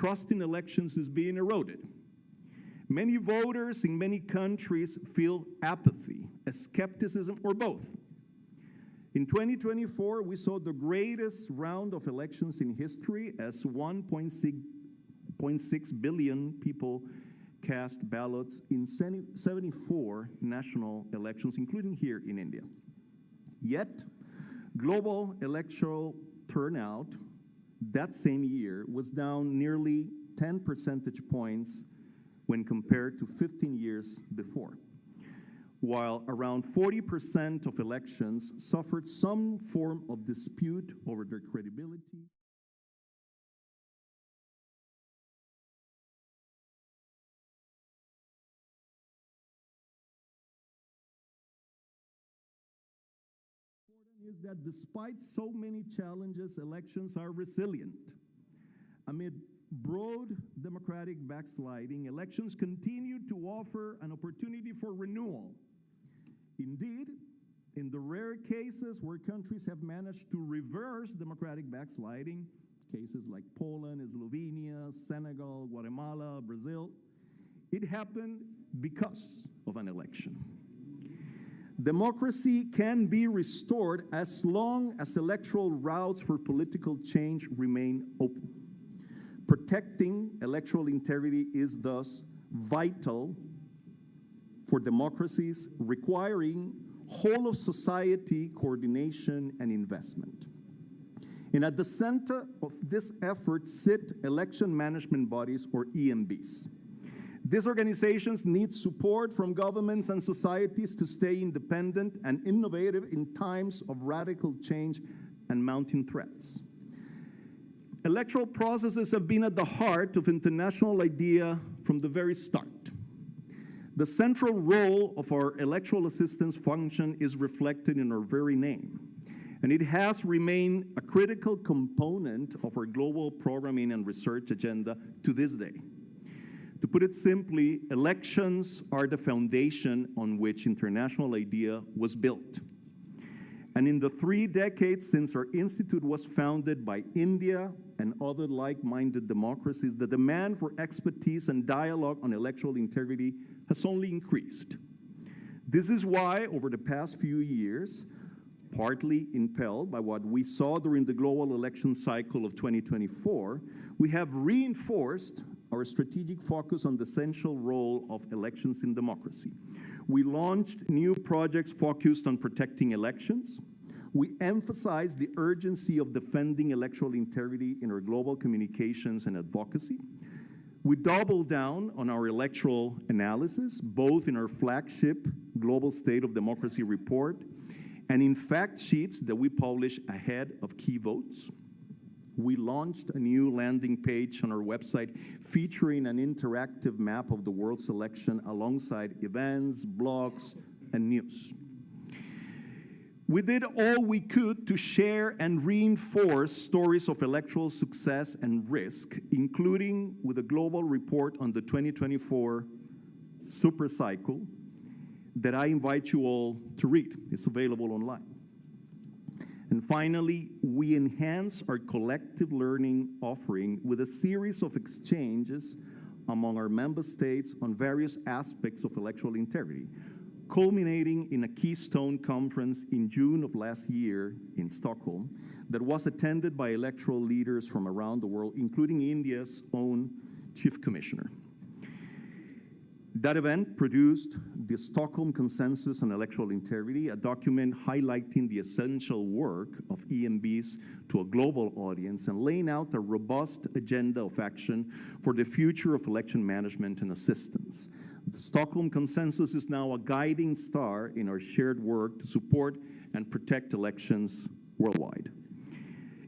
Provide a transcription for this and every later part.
trust in elections is being eroded. Many voters in many countries feel apathy, skepticism, or both. In 2024, we saw the greatest round of elections in history as 1.6 billion people cast ballots in 74 national elections, including here in India. Yet, global electoral turnout that same year was down nearly 10 percentage points when compared to 15 years before, while around 40% of elections suffered some form of dispute over their credibility. Is that despite so many challenges, elections are resilient. Amid broad democratic backsliding, elections continue to offer an opportunity for renewal. Indeed, in the rare cases where countries have managed to reverse democratic backsliding, cases like Poland, Slovenia, Senegal, Guatemala, Brazil, it happened because of an election. Democracy can be restored as long as electoral routes for political change remain open. Protecting electoral integrity is thus vital for democracies, requiring whole-of-society coordination and investment. And at the center of this effort sit election management bodies, or EMBs. These organizations need support from governments and societies to stay independent and innovative in times of radical change and mounting threats. Electoral processes have been at the heart of international idea from the very start. The central role of our electoral assistance function is reflected in our very name, and it has remained a critical component of our global programming and research agenda to this day. To put it simply, elections are the foundation on which international idea was built. And in the 3 decades since our institute was founded by India and other like-minded democracies, the demand for expertise and dialogue on electoral integrity has only increased. This is why, over the past few years, partly impelled by what we saw during the global election cycle of 2024, we have reinforced our strategic focus on the essential role of elections in democracy. We launched new projects focused on protecting elections. We emphasized the urgency of defending electoral integrity in our global communications and advocacy. We doubled down on our electoral analysis, both in our flagship Global State of Democracy report and in fact sheets that we publish ahead of key votes. We launched a new landing page on our website featuring an interactive map of the world's election alongside events, blogs, and news. We did all we could to share and reinforce stories of electoral success and risk, including with a global report on the 2024 super cycle that I invite you all to read. It's available online. And finally, we enhance our collective learning offering with a series of exchanges among our member states on various aspects of electoral integrity, culminating in a Keystone conference in June of last year in Stockholm that was attended by electoral leaders from around the world, including India's own Chief Commissioner. That event produced the Stockholm Consensus on Electoral Integrity, a document highlighting the essential work of EMBs to a global audience and laying out a robust agenda of action for the future of election management and assistance. The Stockholm Consensus is now a guiding star in our shared work to support and protect elections worldwide.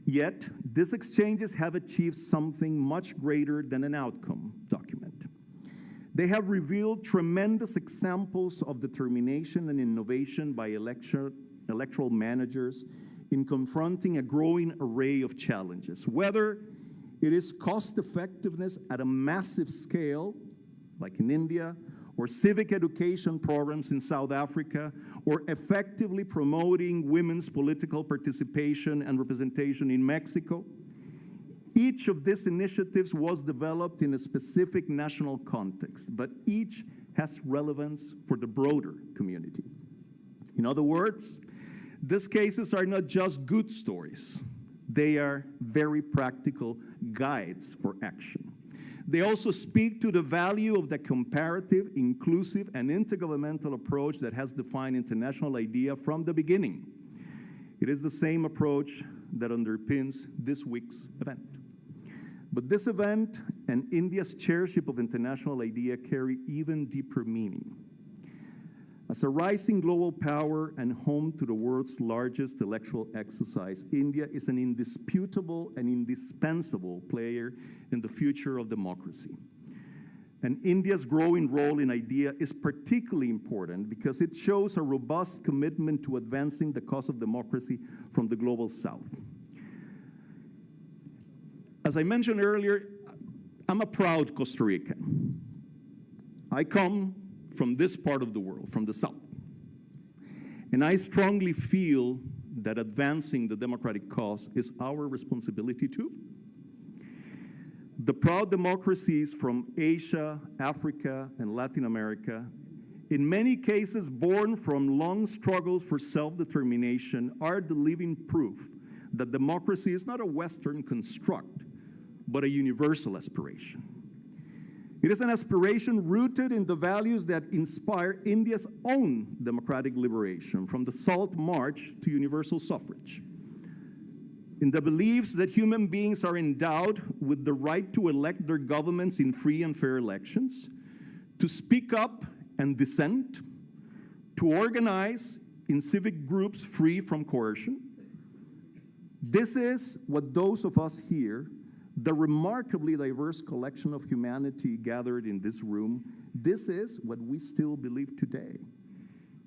Yet, these exchanges have achieved something much greater than an outcome document. They have revealed tremendous examples of determination and innovation by electoral managers in confronting a growing array of challenges, whether it is cost effectiveness at a massive scale, like in India, or civic education programs in South Africa, or effectively promoting women's political participation and representation in Mexico. Each of these initiatives was developed in a specific national context, but each has relevance for the broader community. In other words, these cases are not just good stories. They are very practical guides for action. They also speak to the value of the comparative, inclusive, and intergovernmental approach that has defined international IDEA from the beginning. It is the same approach that underpins this week's event. But this event and India's chairship of international IDEA carry even deeper meaning. As a rising global power and home to the world's largest electoral exercise, India is an indisputable and indispensable player in the future of democracy. And India's growing role in IDEA is particularly important because it shows a robust commitment to advancing the cause of democracy from the global south. As I mentioned earlier, I'm a proud Costa Rican. I come from this part of the world, from the south. And I strongly feel that advancing the democratic cause is our responsibility too. The proud democracies from Asia, Africa, and Latin America, in many cases born from long struggles for self-determination, are the living proof that democracy is not a Western construct, but a universal aspiration. It is an aspiration rooted in the values that inspire India's own democratic liberation, from the Salt March to universal suffrage. In the beliefs that human beings are endowed with the right to elect their governments in free and fair elections, to speak up and dissent, to organize in civic groups free from coercion. This is what those of us here, the remarkably diverse collection of humanity gathered in this room, this is what we still believe today.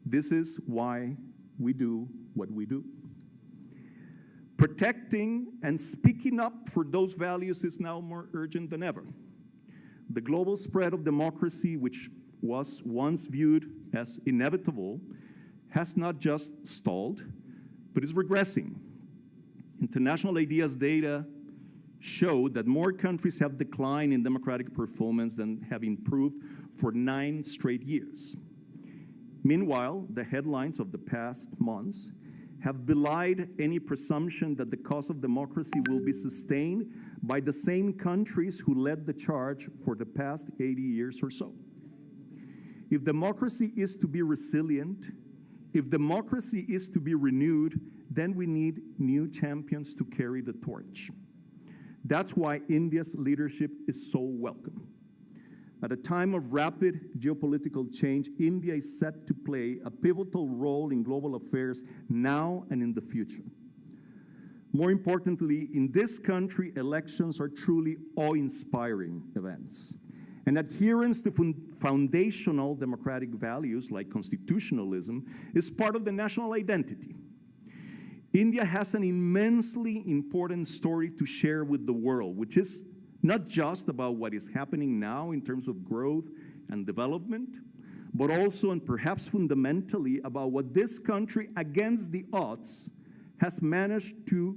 This is why we do what we do. Protecting and speaking up for those values is now more urgent than ever. The global spread of democracy, which was once viewed as inevitable, has not just stalled, but is regressing. International IDEA's data show that more countries have declined in democratic performance than have improved for 9 straight years. Meanwhile, the headlines of the past months have belied any presumption that the cause of democracy will be sustained by the same countries who led the charge for the past 80 years or so. If democracy is to be resilient, if democracy is to be renewed, then we need new champions to carry the torch. That's why India's leadership is so welcome. At a time of rapid geopolitical change, India is set to play a pivotal role in global affairs now and in the future. More importantly, in this country, elections are truly awe-inspiring events. And adherence to foundational democratic values like constitutionalism is part of the national identity. India has an immensely important story to share with the world, which is not just about what is happening now in terms of growth and development, but also and perhaps fundamentally about what this country, against the odds, has managed to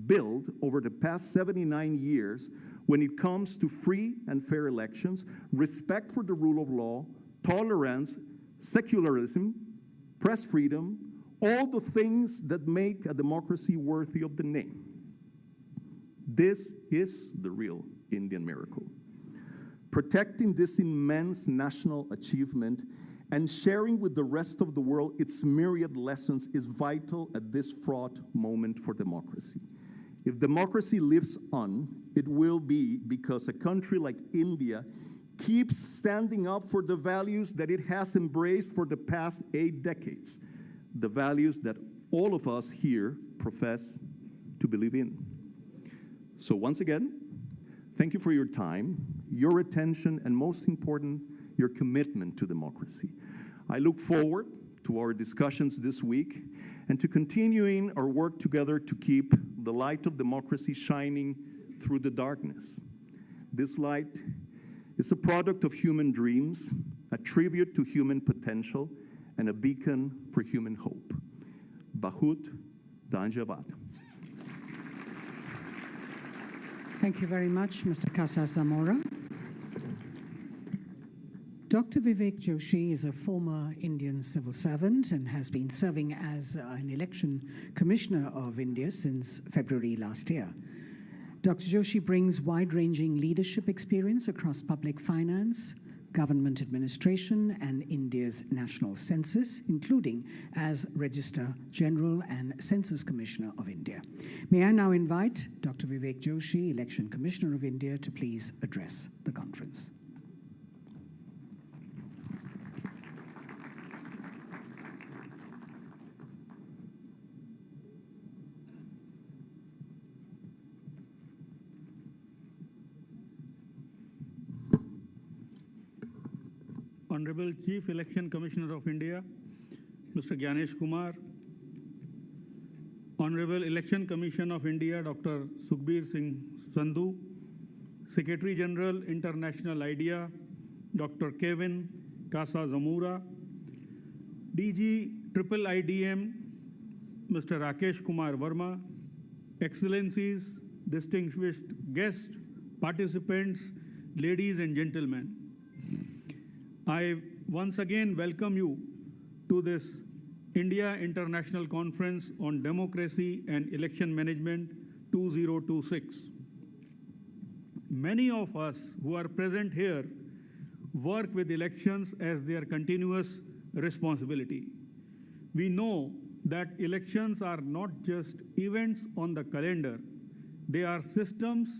build over the past 79 years when it comes to free and fair elections, respect for the rule of law, tolerance, secularism, press freedom, all the things that make a democracy worthy of the name. This is the real Indian miracle. Protecting this immense national achievement and sharing with the rest of the world its myriad lessons is vital at this fraught moment for democracy. If democracy lives on, it will be because a country like India keeps standing up for the values that it has embraced for the past 8 decades, the values that all of us here profess to believe in. So once again, thank you for your time, your attention, and most important, your commitment to democracy. I look forward to our discussions this week and to continuing our work together to keep the light of democracy shining through the darkness. This light is a product of human dreams, a tribute to human potential, and a beacon for human hope. Bahut Dhanjavad. Thank you very much, Mr. Casa Zamora. Dr. Vivek Joshi is a former Indian civil servant and has been serving as an election commissioner of India since February last year. Dr. Joshi brings wide-ranging leadership experience across public finance, government administration, and India's national census, including as Registrar General and Census Commissioner of India. May I now invite Dr. Vivek Joshi, Election Commissioner of India, to please address the conference. Honorable Chief Election Commissioner of India, Mr. Gyanesh Kumar, Honorable Election Commission of India, Dr. Sukhbir Singh Sandhu, Secretary General, International IDEA, Dr. Kevin Casa Zamora, DG Triple IDM, Mr. Rakesh Kumar Verma, Excellencies, distinguished guests, participants, ladies and gentlemen. I once again welcome you to this India International Conference on Democracy and Election Management 2026. Many of us who are present here work with elections as their continuous responsibility. We know that elections are not just events on the calendar. They are systems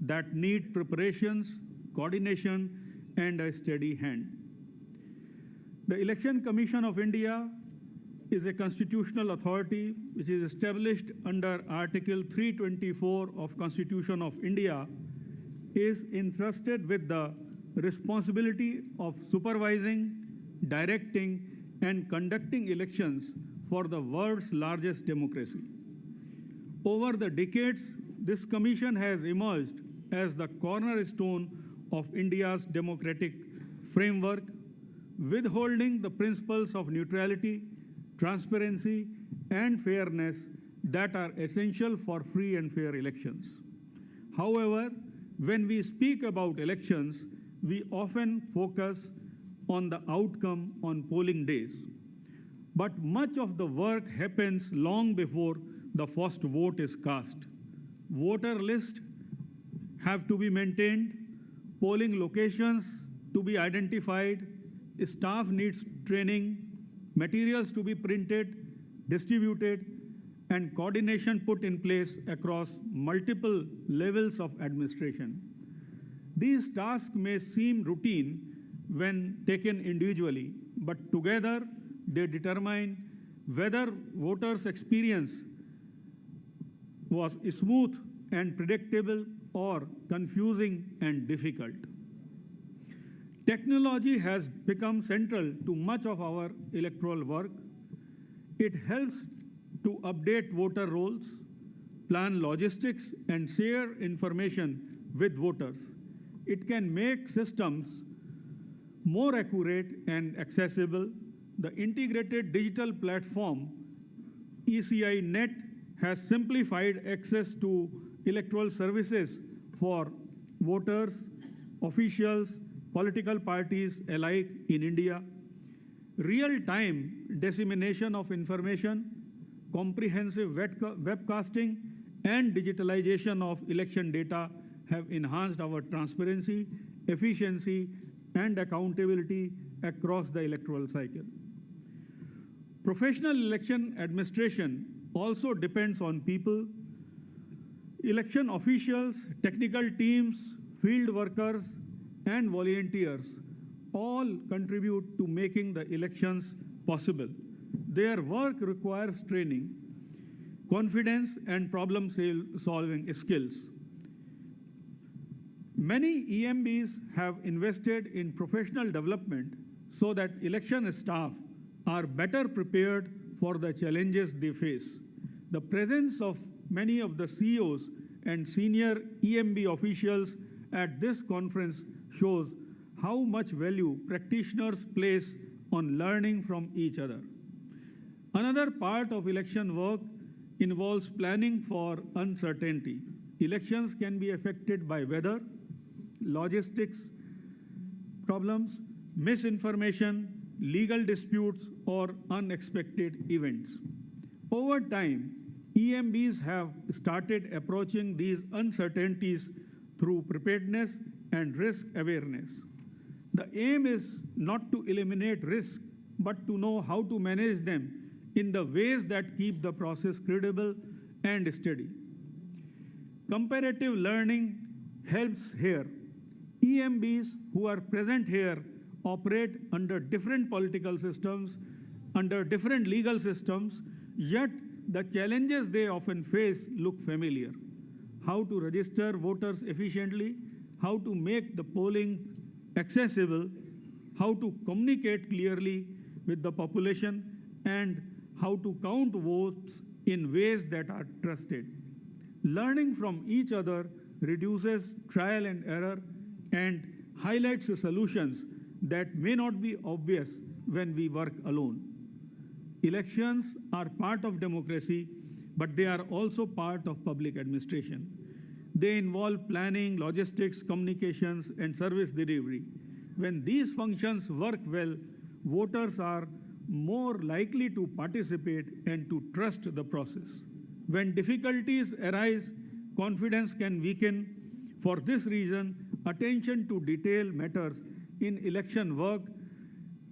that need preparations, coordination, and a steady hand. The Election Commission of India is a constitutional authority which is established under Article 324 of Constitution of India, is entrusted with the responsibility of supervising, directing, and conducting elections for the world's largest democracy. Over the decades, this commission has emerged as the cornerstone of India's democratic framework, withholding the principles of neutrality, transparency, and fairness that are essential for free and fair elections. However, when we speak about elections, we often focus on the outcome on polling days. But much of the work happens long before the first vote is cast. Voter lists have to be maintained, polling locations to be identified, staff needs training, materials to be printed, distributed, and coordination put in place across multiple levels of administration. These tasks may seem routine when taken individually, but together they determine whether voters' experience was smooth and predictable or confusing and difficult. Technology has become central to much of our electoral work. It helps to update voter rolls, plan logistics, and share information with voters. It can make systems more accurate and accessible. The integrated digital platform, ECI Net, has simplified access to electoral services for voters, officials, political parties alike in India. Real-time dissemination of information, comprehensive webcasting, and digitalization of election data have enhanced our transparency, efficiency, and accountability across the electoral cycle. Professional election administration also depends on people. Election officials, technical teams, field workers, and volunteers all contribute to making the elections possible. Their work requires training, confidence, and problem-solving skills. Many EMBs have invested in professional development so that election staff are better prepared for the challenges they face. The presence of many of the CEOs and senior EMB officials at this conference shows how much value practitioners place on learning from each other. Another part of election work involves planning for uncertainty. Elections can be affected by weather, logistics problems, misinformation, legal disputes, or unexpected events. Over time, EMBs have started approaching these uncertainties through preparedness and risk awareness. The aim is not to eliminate risk, but to know how to manage them in the ways that keep the process credible and steady. Comparative learning helps here. EMBs who are present here operate under different political systems, under different legal systems, yet the challenges they often face look familiar. How to register voters efficiently, how to make the polling accessible, how to communicate clearly with the population, and how to count votes in ways that are trusted. Learning from each other reduces trial and error and highlights the solutions that may not be obvious when we work alone. Elections are part of democracy, but they are also part of public administration. They involve planning, logistics, communications, and service delivery. When these functions work well, voters are more likely to participate and to trust the process. When difficulties arise, confidence can weaken. For this reason, attention to detail matters in election work,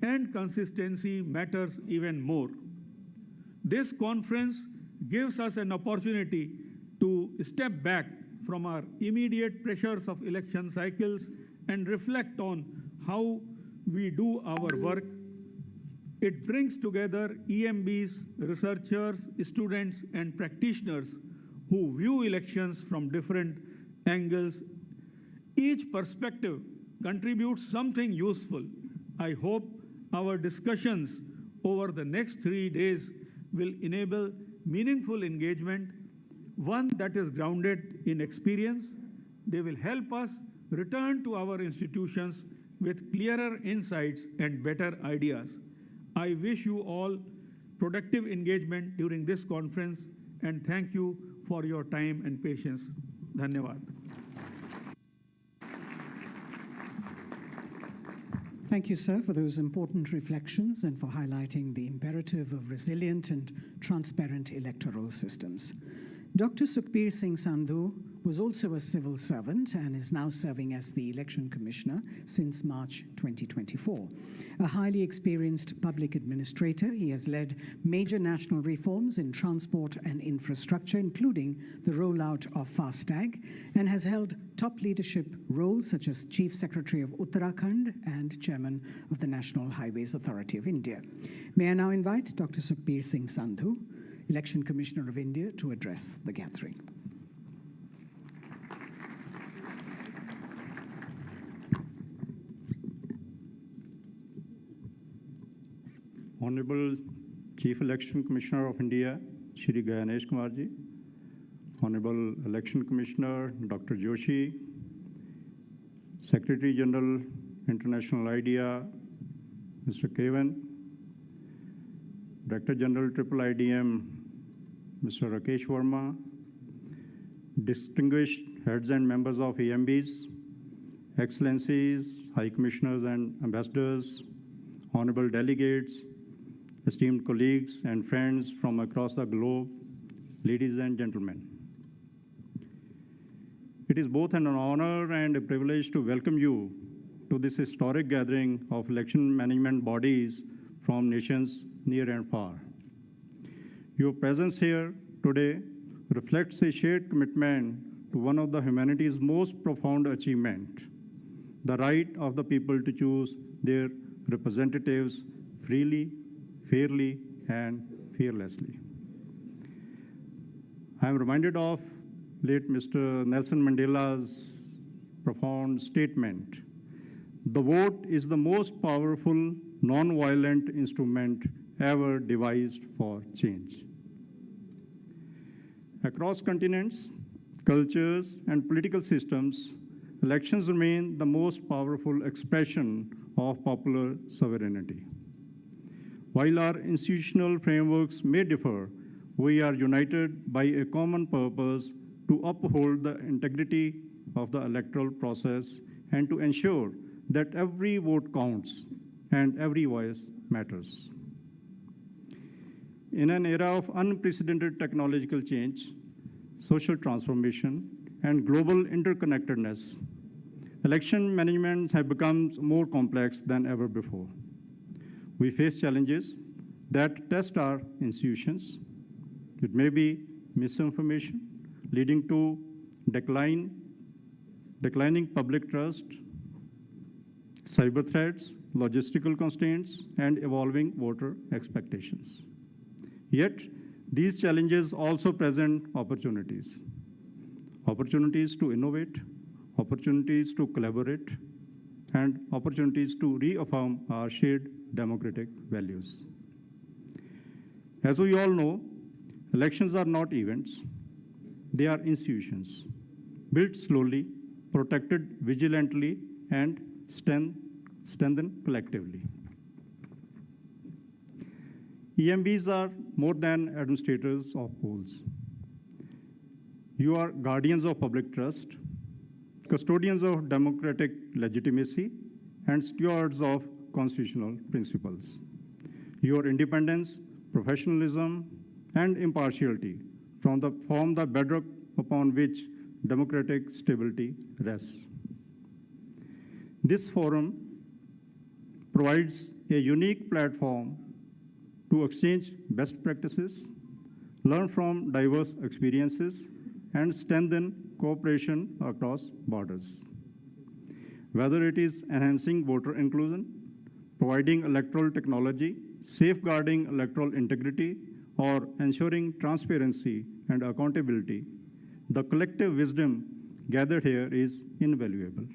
and consistency matters even more. This conference gives us an opportunity to step back from our immediate pressures of election cycles and reflect on how we do our work. It brings together EMBs, researchers, students, and practitioners who view elections from different angles. Each perspective contributes something useful. I hope our discussions over the next 3 days will enable meaningful engagement, one that is grounded in experience. They will help us return to our institutions with clearer insights and better ideas. I wish you all productive engagement during this conference, and thank you for your time and patience. Dhanyavad. Thank you, sir, for those important reflections and for highlighting the imperative of resilient and transparent electoral systems. Dr. Sukhbir Singh Sandhu was also a civil servant and is now serving as the Election Commissioner since March 2024. A highly experienced public administrator, he has led major national reforms in transport and infrastructure, including the rollout of FASTag, and has held top leadership roles such as Chief Secretary of Uttarakhand and Chairman of the National Highways Authority of India. May I now invite Dr. Sukhbir Singh Sandhu, Election Commissioner of India, to address the gathering. Honorable Chief Election Commissioner of India, Shri Ganesh Kumar ji, Honorable Election Commissioner Dr. Joshi, Secretary General International IDEA, Mr. Kevan, Director General Triple IDM, Mr. Rakesh Verma, distinguished heads and members of EMBs, Excellencies, High Commissioners and Ambassadors, honorable delegates, esteemed colleagues and friends from across the globe, ladies and gentlemen. It is both an honor and a privilege to welcome you to this historic gathering of election management bodies from nations near and far. Your presence here today reflects a shared commitment to one of the humanity's most profound achievements, the right of the people to choose their representatives freely, fairly, and fearlessly. I am reminded of late Mr. Nelson Mandela's profound statement, "The vote is the most powerful, non-violent instrument ever devised for change." Across continents, cultures, and political systems, elections remain the most powerful expression of popular sovereignty. While our institutional frameworks may differ, we are united by a common purpose, to uphold the integrity of the electoral process and to ensure that every vote counts and every voice matters. In an era of unprecedented technological change, social transformation, and global interconnectedness, election management has become more complex than ever before. We face challenges that test our institutions. It may be misinformation, leading to declining public trust, cyber threats, logistical constraints, and evolving voter expectations. Yet, these challenges also present opportunities. Opportunities to innovate, opportunities to collaborate, and opportunities to reaffirm our shared democratic values. As we all know, elections are not events. They are institutions, built slowly, protected vigilantly, and strengthened collectively. EMBs are more than administrators of polls. You are guardians of public trust, custodians of democratic legitimacy, and stewards of constitutional principles. Your independence, professionalism, and impartiality form the bedrock upon which democratic stability rests. This forum provides a unique platform to exchange best practices, learn from diverse experiences, and strengthen cooperation across borders. Whether it is enhancing voter inclusion, providing electoral technology, safeguarding electoral integrity, or ensuring transparency and accountability, the collective wisdom gathered here is invaluable.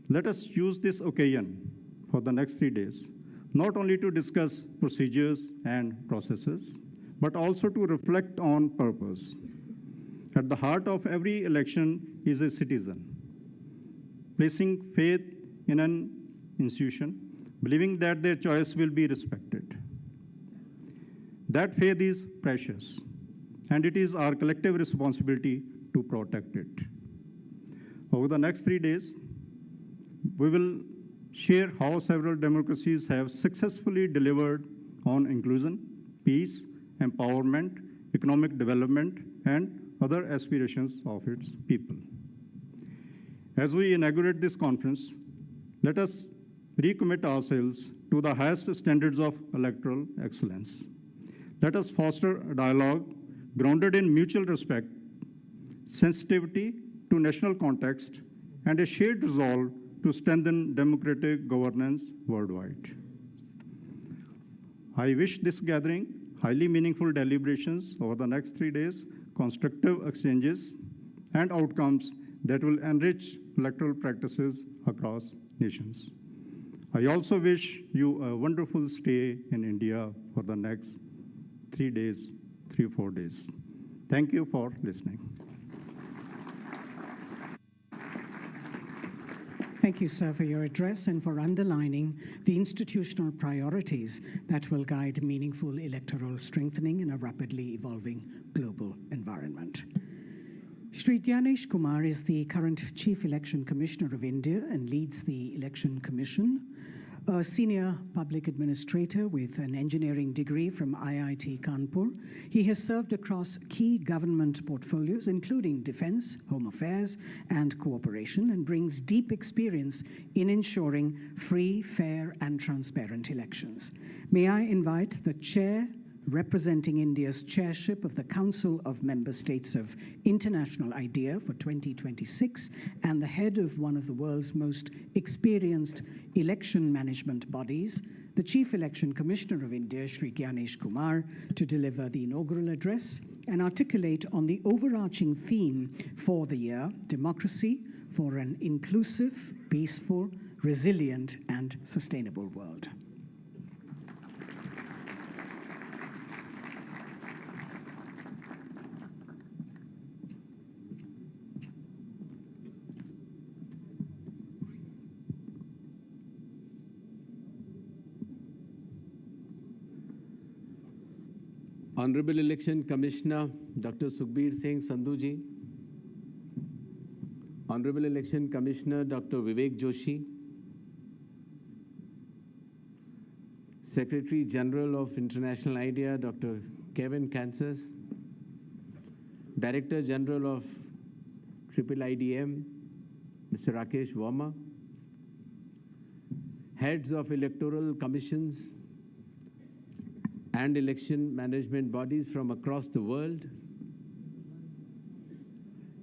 Let us use this occasion for the next 3 days, not only to discuss procedures and processes, but also to reflect on purpose. At the heart of every election is a citizen, placing faith in an institution, believing that their choice will be respected. That faith is precious, and it is our collective responsibility to protect it. Over the next 3 days, we will share how several democracies have successfully delivered on inclusion, peace, empowerment, economic development, and other aspirations of its people. As we inaugurate this conference, let us recommit ourselves to the highest standards of electoral excellence. Let us foster a dialogue grounded in mutual respect, sensitivity to national context, and a shared resolve to strengthen democratic governance worldwide. I wish this gathering highly meaningful deliberations over the next 3 days, constructive exchanges, and outcomes that will enrich electoral practices across nations. I also wish you a wonderful stay in India for the next 3 days, 3 or 4 days. Thank you for listening. Thank you, sir, for your address and for underlining the institutional priorities that will guide meaningful electoral strengthening in a rapidly evolving global environment. Shri Gyanesh Kumar is the current Chief Election Commissioner of India and leads the Election Commission. A senior public administrator with an engineering degree from IIT Kanpur, he has served across key government portfolios, including defense, home affairs, and cooperation, and brings deep experience in ensuring free, fair, and transparent elections. May I invite the chair representing India's chairship of the Council of Member States of International IDEA for 2026 and the head of one of the world's most experienced election management bodies, the Chief Election Commissioner of India, Shri Gyanesh Kumar, to deliver the inaugural address and articulate on the overarching theme for the year, democracy for an inclusive, peaceful, resilient, and sustainable world. Honorable Election Commissioner Dr. Sukhbir Singh Sandhuji, Honorable Election Commissioner Dr. Vivek Joshi, Secretary General of International IDEA Dr. Kevin Kansas, Director General of IIIDM Mr. Rakesh Verma, heads of electoral commissions and election management bodies from across the world,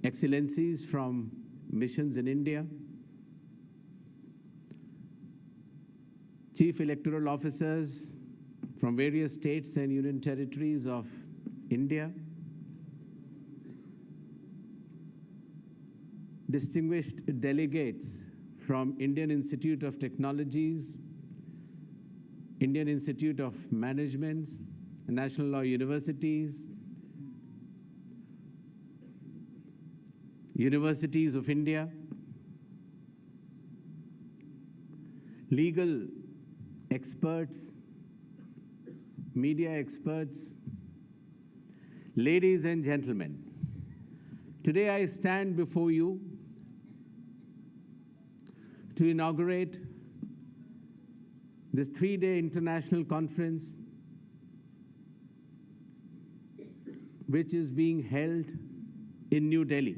excellencies from missions in India, chief electoral officers from various states and union territories of India, distinguished delegates from Indian Institute of Technologies, Indian Institute of Management, National Law Universities, Universities of India, legal experts, media experts, ladies and gentlemen, today I stand before you to inaugurate this 3-day international conference, which is being held in New Delhi.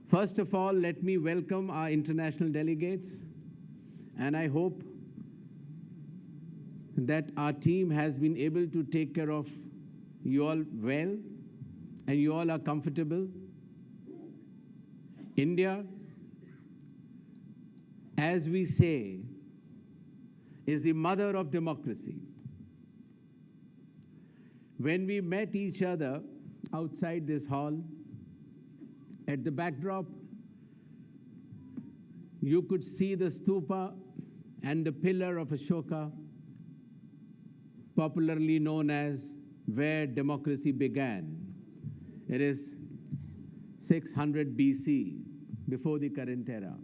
First of all, let me welcome our international delegates, and I hope that our team has been able to take care of you all well, and you all are comfortable. India, as we say, is the mother of democracy. When we met each other outside this hall, at the backdrop, you could see the stupa and the pillar of Ashoka, popularly known as where democracy began. It is 600 BC, before the current era.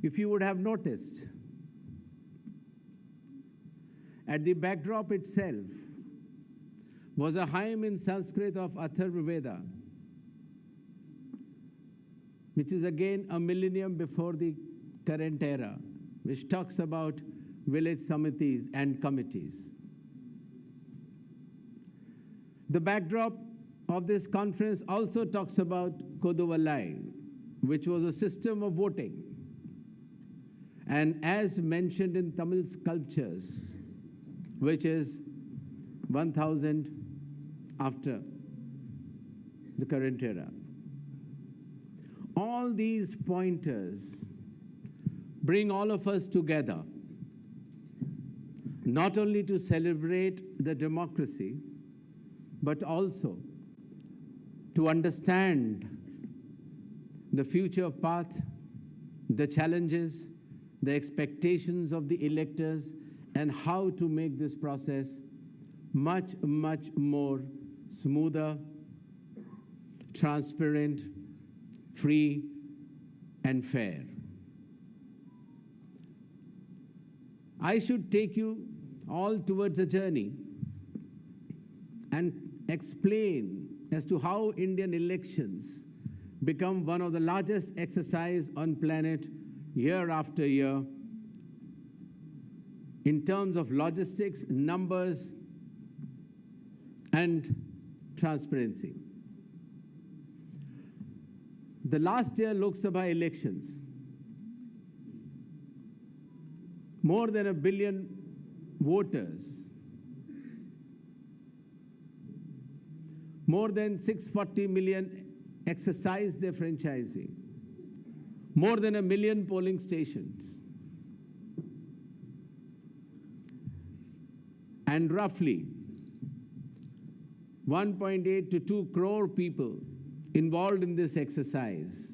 If you would have noticed, at the backdrop itself was a hymn in Sanskrit of Atharva Veda, which is again a millennium before the current era, which talks about village samitis and committees. The backdrop of this conference also talks about Koduvalai, which was a system of voting. And as mentioned in Tamil sculptures, which is 1000 after the current era. All these pointers bring all of us together, not only to celebrate the democracy, but also to understand the future path, the challenges, the expectations of the electors, and how to make this process much, much more smoother, transparent, free, and fair. I should take you all towards a journey and explain as to how Indian elections become one of the largest exercise on planet year after year in terms of logistics, numbers, and transparency. The last year Lok Sabha elections, more than 1 billion voters, more than 640 million exercised their franchising, more than 1 million polling stations, and roughly 1.8 to 2 crore people involved in this exercise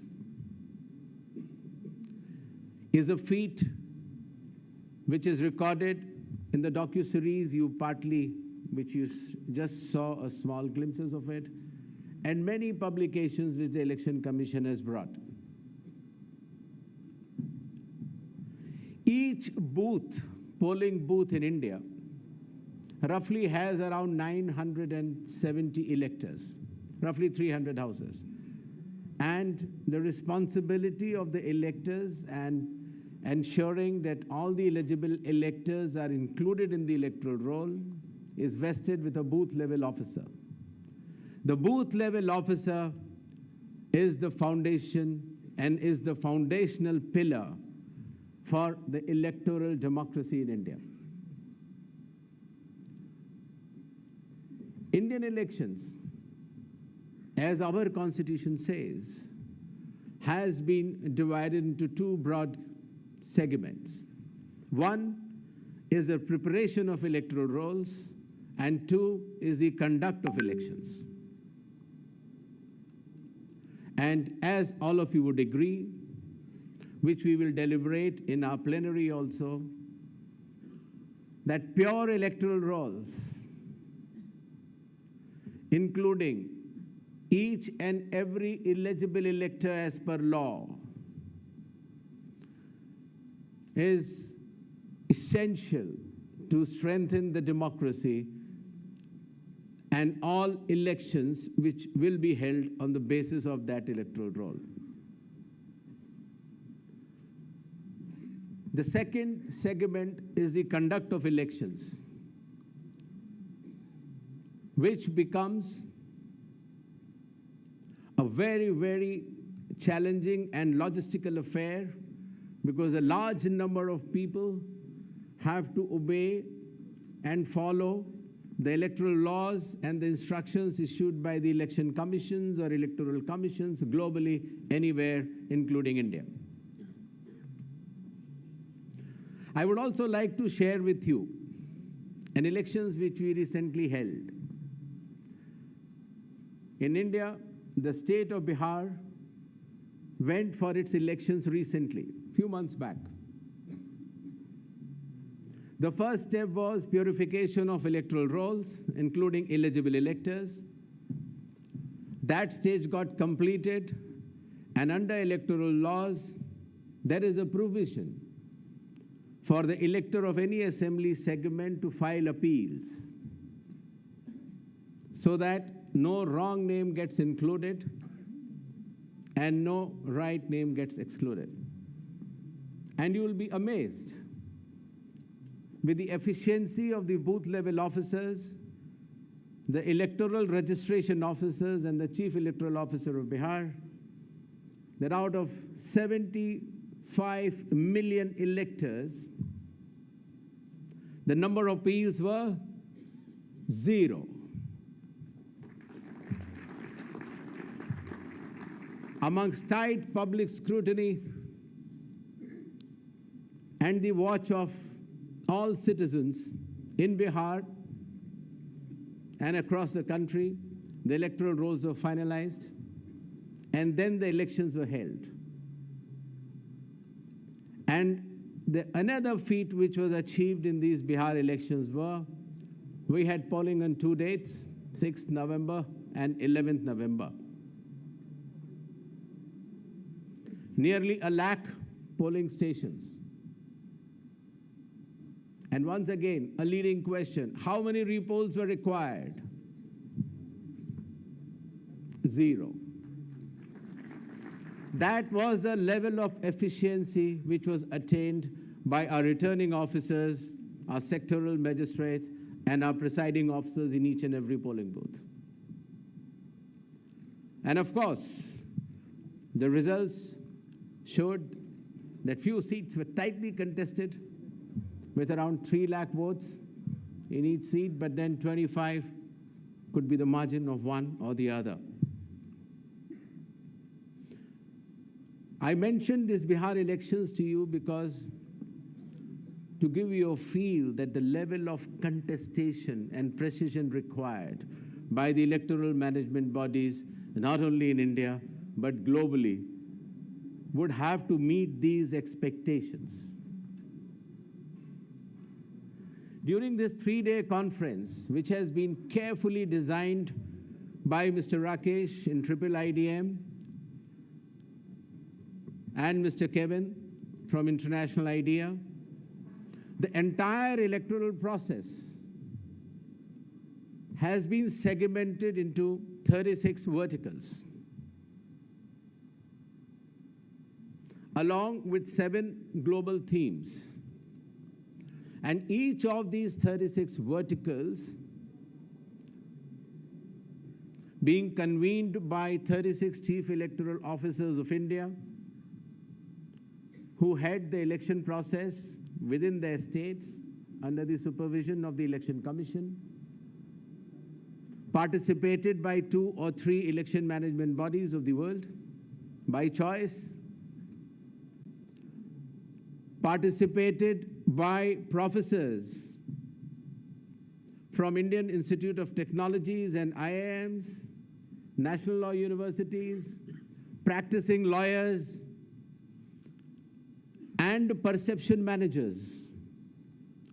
is a feat which is recorded in the docuseries which you just saw a small glimpses of it, and many publications which the Election Commission has brought. Each booth, polling booth in India, roughly has around 970 electors, roughly 300 houses. And the responsibility of the electors and ensuring that all the eligible electors are included in the electoral roll is vested with a booth level officer. The booth level officer is the foundation and is the foundational pillar for the electoral democracy in India. Indian elections, as our constitution says, has been divided into two broad segments. One is the preparation of electoral rolls, and two is the conduct of elections. And as all of you would agree, which we will deliberate in our plenary also, that pure electoral rolls, including each and every eligible elector as per law, is essential to strengthen the democracy and all elections which will be held on the basis of that electoral roll. The second segment is the conduct of elections, which becomes a very, very challenging and logistical affair because a large number of people have to obey and follow the electoral laws and the instructions issued by the election commissions or electoral commissions globally, anywhere, including India. I would also like to share with you an elections which we recently held. In India, the state of Bihar went for its elections recently, a few months back. The first step was purification of electoral rolls, including eligible electors. That stage got completed, and under electoral laws, there is a provision for the elector of any assembly segment to file appeals so that no wrong name gets included and no right name gets excluded. And you will be amazed with the efficiency of the booth level officers, the electoral registration officers, and the chief electoral officer of Bihar, that out of 75 million electors, the number of appeals were 0. Amongst tight public scrutiny and the watch of all citizens in Bihar and across the country, the electoral rolls were finalized, and then the elections were held. And another feat which was achieved in these Bihar elections were, we had polling on 2 dates, 6th November and 11th November. Nearly 1 lakh polling stations. And once again, a leading question, how many repolls were required? 0. That was the level of efficiency which was attained by our returning officers, our sectoral magistrates, and our presiding officers in each and every polling booth. And of course, the results showed that few seats were tightly contested with around 3 lakh votes in each seat, but then 25 could be the margin of one or the other. I mentioned these Bihar elections to you because to give you a feel that the level of contestation and precision required by the electoral management bodies, not only in India, but globally, would have to meet these expectations. During this 3-day conference, which has been carefully designed by Mr. Rakesh in Triple IDM and Mr. Kevin from International IDEA, the entire electoral process has been segmented into 36 verticals, along with 7 global themes. And each of these 36 verticals being convened by 36 chief electoral officers of India who head the election process within their states under the supervision of the Election Commission, participated by 2 or 3 election management bodies of the world by choice, participated by professors from Indian Institute of Technologies and IIMs, national law universities, practicing lawyers, and perception managers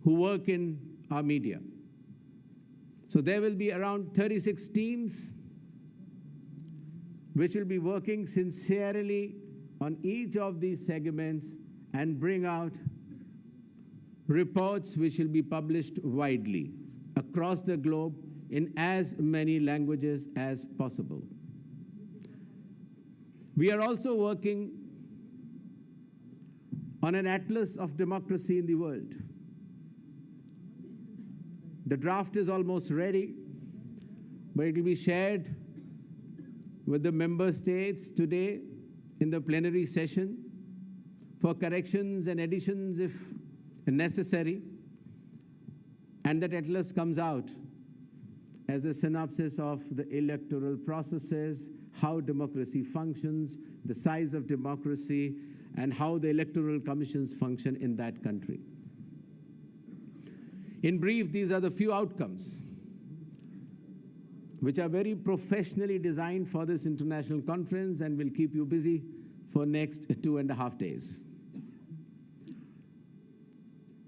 who work in our media. So there will be around 36 teams which will be working sincerely on each of these segments and bring out reports which will be published widely across the globe in as many languages as possible. We are also working on an atlas of democracy in the world. The draft is almost ready, but it will be shared with the member states today in the plenary session for corrections and additions if necessary. And that atlas comes out as a synopsis of the electoral processes, how democracy functions, the size of democracy, and how the electoral commissions function in that country. In brief, these are the few outcomes which are very professionally designed for this international conference and will keep you busy for next 2.5 days.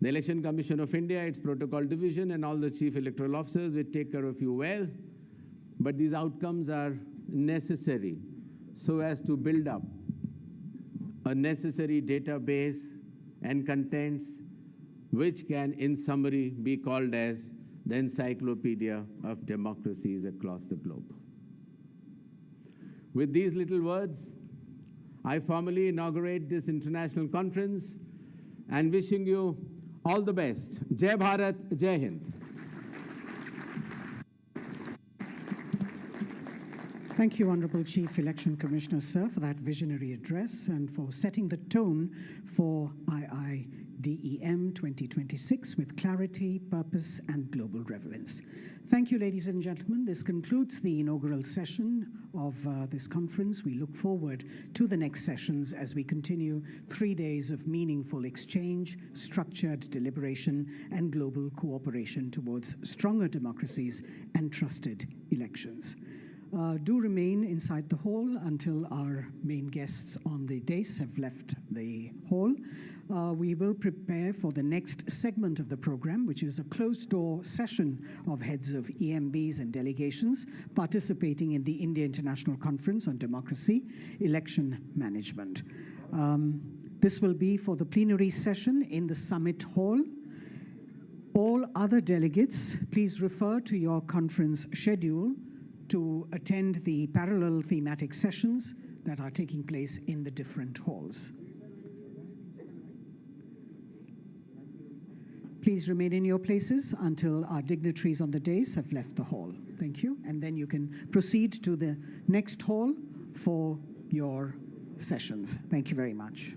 The Election Commission of India, its protocol division, and all the chief electoral officers will take care of you well, but these outcomes are necessary so as to build up a necessary database and contents which can, in summary, be called as the encyclopedia of democracies across the globe. With these little words, I formally inaugurate this international conference and wishing you all the best. Jai Bharat, Jai Hind. Thank you, Honorable Chief Election Commissioner, sir, for that visionary address and for setting the tone for IIDEM 2026 with clarity, purpose, and global relevance. Thank you, ladies and gentlemen. This concludes the inaugural session of this conference. We look forward to the next sessions as we continue 3 days of meaningful exchange, structured deliberation, and global cooperation towards stronger democracies and trusted elections. Do remain inside the hall until our main guests on the dais have left the hall. We will prepare for the next segment of the program, which is a closed-door session of heads of EMBs and delegations participating in the India International Conference on Democracy, Election Management. This will be for the plenary session in the Summit Hall. All other delegates, please refer to your conference schedule to attend the parallel thematic sessions that are taking place in the different halls. Please remain in your places until our dignitaries on the dais have left the hall. Thank you. And then you can proceed to the next hall for your sessions. Thank you very much.